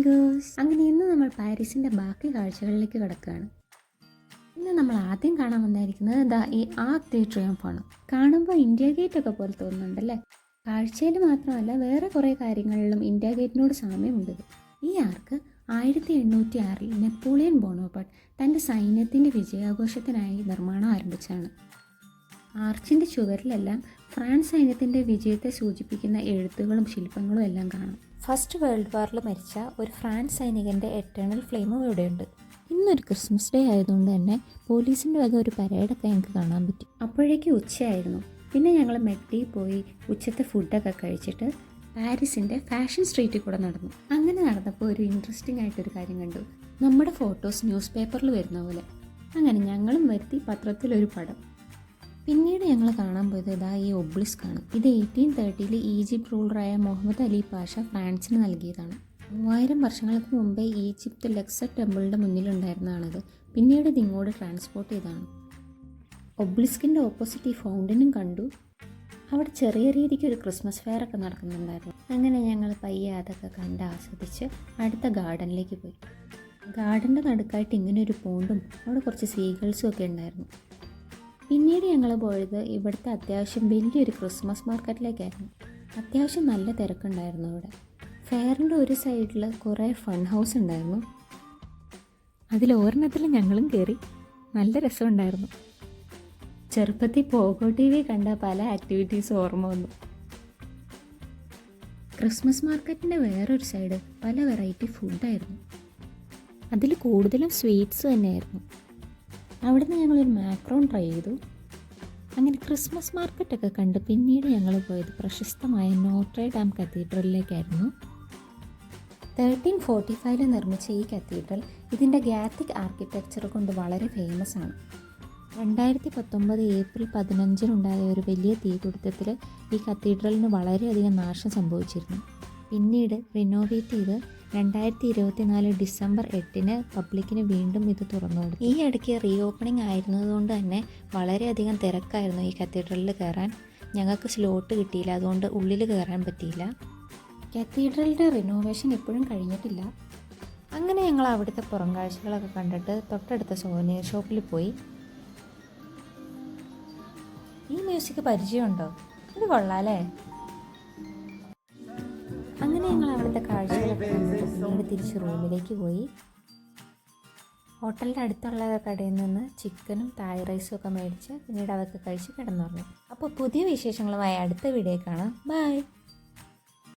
Amigos. അങ്ങനെ ഇന്ന് നമ്മൾ പാരീസിൻ്റെ ബാക്കി കാഴ്ചകളിലേക്ക് കിടക്കുകയാണ്. ഇന്ന് നമ്മൾ ആദ്യം കാണാൻ വന്നിരിക്കുന്നത് ഈ ആർക്ക് ദി ട്രിയംഫാണ്. കാണുമ്പോൾ ഇന്ത്യ ഗേറ്റ് ഒക്കെ പോലെ തോന്നുന്നുണ്ടല്ലേ. കാഴ്ചയിൽ മാത്രമല്ല വേറെ കുറേ കാര്യങ്ങളിലും ഇന്ത്യ ഗേറ്റിനോട് സാമ്യമുണ്ട്. ഈ ആർക്ക് 1806 നെപ്പോളിയൻ ബോണോപാർട്ട് തൻ്റെ സൈന്യത്തിൻ്റെ വിജയാഘോഷത്തിനായി നിർമ്മാണം ആരംഭിച്ചാണ്. ആർച്ചിൻ്റെ ചുവരിലെല്ലാം ഫ്രാൻസ് സൈന്യത്തിൻ്റെ വിജയത്തെ സൂചിപ്പിക്കുന്ന എഴുത്തുകളും ശില്പങ്ങളും എല്ലാം കാണാം. ഫസ്റ്റ് വേൾഡ് വാറിൽ മരിച്ച ഒരു ഫ്രാൻസ് സൈനികൻ്റെ എറ്റേണൽ ഫ്ലെയിമും ഇവിടെയുണ്ട്. ഇന്നൊരു ക്രിസ്മസ് ഡേ ആയതുകൊണ്ട് തന്നെ പോലീസിൻ്റെ വക ഒരു പരേഡൊക്കെ ഞങ്ങൾക്ക് കാണാൻ പറ്റി. അപ്പോഴേക്കും ഉച്ചയായിരുന്നു. പിന്നെ ഞങ്ങൾ മെക്ഡിയിൽ പോയി ഉച്ചത്തെ ഫുഡൊക്കെ കഴിച്ചിട്ട് പാരീസിൻ്റെ ഫാഷൻ സ്ട്രീറ്റിൽ കൂടെ നടന്നു. അങ്ങനെ നടന്നപ്പോൾ ഒരു ഇൻട്രസ്റ്റിംഗ് ആയിട്ടൊരു കാര്യം കണ്ടു. നമ്മുടെ ഫോട്ടോസ് ന്യൂസ് പേപ്പറിൽ വരുന്ന പോലെ. അങ്ങനെ ഞങ്ങളും വരുത്തി പത്രത്തിലൊരു പടം. പിന്നീട് ഞങ്ങൾ കാണാൻ പോയത് ഈ ഒബ്ലിസ്ക് ആണ്. ഇത് 1830 ഈജിപ്ത് റൂളറായ മുഹമ്മദ് അലി പാഷ ഫ്രാൻസിന് നൽകിയതാണ്. 3000 വർഷങ്ങൾക്ക് മുമ്പേ ഈജിപ്ത് ലക്സർ ടെമ്പിളിൻ്റെ മുന്നിലുണ്ടായിരുന്നതാണിത്. പിന്നീട് ഇത് ഇങ്ങോട്ട് ട്രാൻസ്പോർട്ട് ചെയ്തതാണ്. ഒബ്ലിസ്കിൻ്റെ ഓപ്പോസിറ്റ് ഈ ഫൗണ്ടനും കണ്ടു. അവിടെ ചെറിയ രീതിക്ക് ഒരു ക്രിസ്മസ് ഫെയർ ഒക്കെ നടക്കുന്നുണ്ടായിരുന്നു. അങ്ങനെ ഞങ്ങൾ പയ്യെ അതൊക്കെ കണ്ട് ആസ്വദിച്ച് അടുത്ത ഗാർഡനിലേക്ക് പോയി. ഗാർഡൻ്റെ നടുക്കായിട്ട് ഇങ്ങനെ ഒരു പോണ്ടും അവിടെ കുറച്ച് സീഗൾസും ഒക്കെ ഉണ്ടായിരുന്നു. പിന്നീട് ഞങ്ങൾ പോയത് ഇവിടുത്തെ അത്യാവശ്യം വലിയൊരു ക്രിസ്മസ് മാർക്കറ്റിലേക്കായിരുന്നു. അത്യാവശ്യം നല്ല തിരക്കുണ്ടായിരുന്നു ഇവിടെ. ഫെയറിൻ്റെ ഒരു സൈഡിൽ കുറേ ഫൺ ഹൗസ് ഉണ്ടായിരുന്നു. അതിലൊരെണ്ണത്തിൽ ഞങ്ങളും കയറി. നല്ല രസമുണ്ടായിരുന്നു. ചെറുപ്പത്തിൽ പോഗോ ടി വി കണ്ട പല ആക്ടിവിറ്റീസും ഓർമ്മ വന്നു. ക്രിസ്മസ് മാർക്കറ്റിൻ്റെ വേറൊരു സൈഡ് പല വെറൈറ്റി ഫുഡായിരുന്നു. അതിൽ കൂടുതലും സ്വീറ്റ്സ് തന്നെയായിരുന്നു. അവിടുന്ന് ഞങ്ങളൊരു മാക്രോൺ ട്രൈ ചെയ്തു. അങ്ങനെ ക്രിസ്മസ് മാർക്കറ്റൊക്കെ കണ്ട് പിന്നീട് ഞങ്ങൾ പോയത് പ്രശസ്തമായ നോട്രെ ഡാം കത്തീഡ്രലിലേക്കായിരുന്നു. 1345 നിർമ്മിച്ച ഈ കത്തീഡ്രൽ ഇതിൻ്റെ ഗാത്തിക് ആർക്കിടെക്ചർ കൊണ്ട് വളരെ ഫേമസ് ആണ്. 2019 ഏപ്രിൽ 15 ഒരു വലിയ തീപിടുത്തത്തിൽ ഈ കത്തീഡ്രലിന് വളരെയധികം നാശം സംഭവിച്ചിരുന്നു. പിന്നീട് റിനോവേറ്റ് ചെയ്ത് 2024 ഡിസംബർ 8 പബ്ലിക്കിന് വീണ്ടും ഇത് തുറന്നു കൊടുത്തു. ഈ ഇടയ്ക്ക് റീ ഓപ്പണിംഗ് ആയിരുന്നതുകൊണ്ട് തന്നെ വളരെയധികം തിരക്കായിരുന്നു ഈ കത്തീഡ്രലിൽ കയറാൻ. ഞങ്ങൾക്ക് സ്ലോട്ട് കിട്ടിയില്ല, അതുകൊണ്ട് ഉള്ളിൽ കയറാൻ പറ്റിയില്ല. കത്തീഡ്രലിൻ്റെ റിനോവേഷൻ ഇപ്പോഴും കഴിഞ്ഞിട്ടില്ല. അങ്ങനെ ഞങ്ങൾ അവിടുത്തെ പുറം കാഴ്ചകളൊക്കെ കണ്ടിട്ട് തൊട്ടടുത്ത സോനിയർ ഷോപ്പിൽ പോയി. ഈ മ്യൂസിക് പരിചയമുണ്ടോ? ഇത് കൊള്ളാലേ. അങ്ങനെ ഞങ്ങൾ അവിടുത്തെ കാഴ്ചകളൊക്കെ കണ്ടിട്ട് പിന്നീട് തിരിച്ച് റൂമിലേക്ക് പോയി. ഹോട്ടലിൻ്റെ അടുത്തുള്ള കടയിൽ നിന്ന് ചിക്കനും തായ് റൈസും ഒക്കെ മേടിച്ച് പിന്നീട് അതൊക്കെ കഴിച്ച് കിടന്നുറങ്ങി. അപ്പോൾ പുതിയ വിശേഷങ്ങളുമായി അടുത്ത വീഡിയോ കാണാം. ബൈ.